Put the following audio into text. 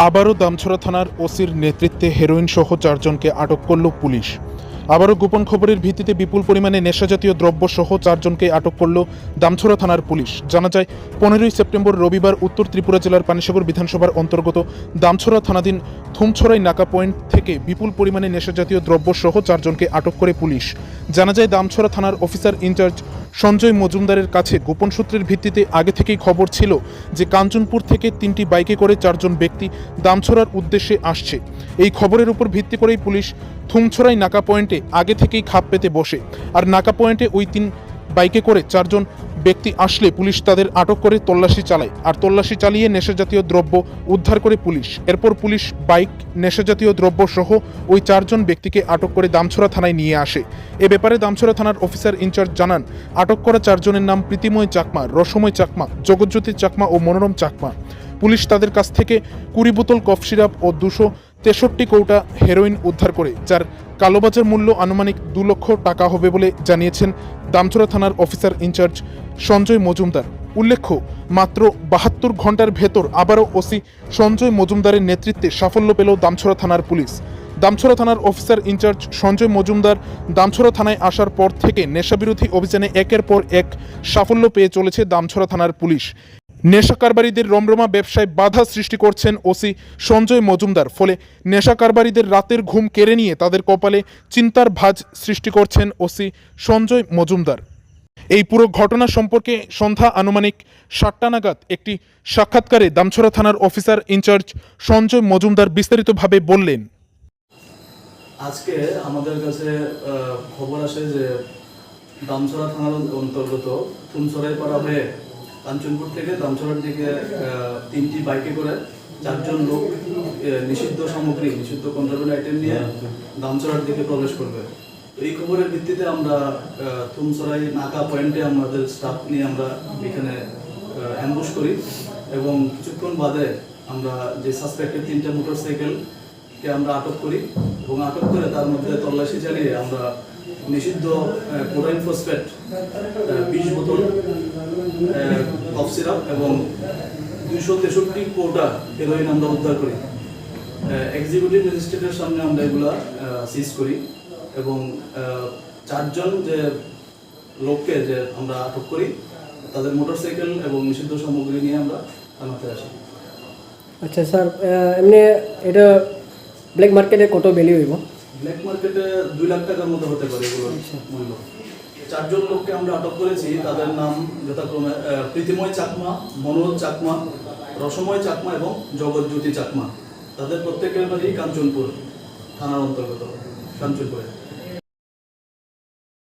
আবারও দামছড়া থানার ওসির নেতৃত্বে হেরোইন সহ 4 জনকে আটক করল পুলিশ। আবারও গোপন খবরের ভিত্তিতে বিপুল পরিমাণে নেশাজাতীয় দ্রব্য সহ 4 জনকে আটক করল দামছড়া থানার পুলিশ। জানা যায় 15ই সেপ্টেম্বর রবিবার উত্তর ত্রিপুরা জেলার পানিসাগর বিধানসভার অন্তর্গত দামছড়া থানাধীন থুমছড়াই নাকা পয়েন্ট থেকে বিপুল পরিমাণে নেশাজাতীয় দ্রব্য সহ 4 জনকে আটক করে পুলিশ। জানা যায় দামছড়া থানার অফিসার ইনচার্জ সঞ্জয় মজুমদারের কাছে গোপন সূত্রের ভিত্তিতে আগে থেকেই খবর ছিল যে কাঞ্চনপুর থেকে 3টি বাইকে করে 4 জন ব্যক্তি দামছড়ার উদ্দেশ্যে আসছে। এই খবরের উপর ভিত্তি করেই পুলিশ থুমছড়াই নাকা পয়েন্টে আগে থেকেই খাপ পেতে বসে। আর নাকা পয়েন্টে ওই 3 বাইকে করে 4 জন ব্যক্তি আসলে পুলিশ তাদের আটক করে তল্লাশি চালায়। আর তল্লাশি চালিয়ে নেশাজাতীয় দ্রব্য উদ্ধার করে পুলিশ। এরপর পুলিশ বাইক, নেশাজাতীয় দ্রব্য সহ ওই 4 জন ব্যক্তিকে আটক করে দামছড়া থানায় নিয়ে আসে। এ ব্যাপারে দামছড়া থানার অফিসার ইনচার্জ জানান, আটক করা 4 জনের নাম প্রীতিময় চাকমা, রসময় চাকমা, জগৎজ্যোতি চাকমা ও মনোরম চাকমা। পুলিশ তাদের কাছ থেকে 20 বোতল কফ সিরাপ ও 263 কৌটা হেরোইন উদ্ধার করে, যার কালোবাজার মূল্য আনুমানিক 2 লক্ষ টাকা হবে বলে জানিয়েছেন দামছড়া থানার অফিসার ইনচার্জ সঞ্জয় মজুমদার। উল্লেখ্য, মাত্র 72 ঘন্টার ভেতর আবারও ওসি সঞ্জয় মজুমদারের নেতৃত্বে সাফল্য পেল দামছড়া থানার পুলিশ। দামছড়া থানার অফিসার ইনচার্জ সঞ্জয় মজুমদার দামছড়া থানায় আসার পর থেকে নেশাবিরোধী অভিযানে একের পর এক সাফল্য পেয়ে চলেছে দামছড়া থানার পুলিশ। নেশা কারবারিদের রমরমা ব্যবসায় বাধা সৃষ্টি করছেন ওসি সঞ্জয় মজুমদার। ফলে নেশা কারবারিদের রাতের ঘুম কেড়ে নিয়ে তাদের কপালে চিন্তার ভাঁজ সৃষ্টি করছেন ওসি সঞ্জয় মজুমদার। এই পুরো ঘটনা সম্পর্কে সন্ধ্যা আনুমানিক 7টা নাগাদ একটি সাক্ষাৎকারে দামছড়া থানার অফিসার ইনচার্জ সঞ্জয় মজুমদার বিস্তারিতভাবে বললেন। আজকে আমাদের কাছে খবর আসে যে দামছড়া থানার অন্তর্গত থুমছড়াই পাড়া হয়ে কাঞ্চনপুর থেকে দামছড়ার দিকে 3টি বাইকে করে 4 জন লোক নিষিদ্ধ সামগ্রী, নিষিদ্ধ কন্ট্রাব্যান্ড আইটেম নিয়ে দামছড়ার দিকে প্রবেশ করবে। এই খবরের ভিত্তিতে আমরা থুমছড়াই নাকা পয়েন্টে আমাদের স্টাফ নিয়ে আমরা এখানে অ্যাম্বুশ করি এবং কিছুক্ষণ বাদে আমরা যে সাসপেক্টেড 3টা মোটরসাইকেলকে আমরা আটক করি এবং আটক করে তার মধ্যে তল্লাশি চালিয়ে আমরা নিষিদ্ধ কোডাইন ফসফেট 20 বোতল কফ সিরাপ এবং 263 কৌটা হেরোইন আমরা উদ্ধার করি। এক্সিকিউটিভ ম্যাজিস্ট্রেটের সামনে আমরা এগুলা সিজ করি এবং 4 জন যে লোককে যে আমরা আটক করি তাদের মোটরসাইকেল এবং নিষিদ্ধ সামগ্রী নিয়ে আমরা থানাতে আসি। আচ্ছা স্যার, এমনি এটা ব্ল্যাক মার্কেটে কত ভ্যালু হইব? ব্ল্যাক মার্কেটে 2 লাখ টাকার মতো হতে পারে এগুলোর মূল্য। 4 জন লোককে আমরা আটক করেছি, তাদের নাম যথাক্রমে প্রীতিময় চাকমা, মনোরম চাকমা, রসময় চাকমা এবং জগৎজ্যোতি চাকমা। তাদের প্রত্যেকের বাড়ি কাঞ্চনপুর থানার অন্তর্গত কাঞ্চনপুরে।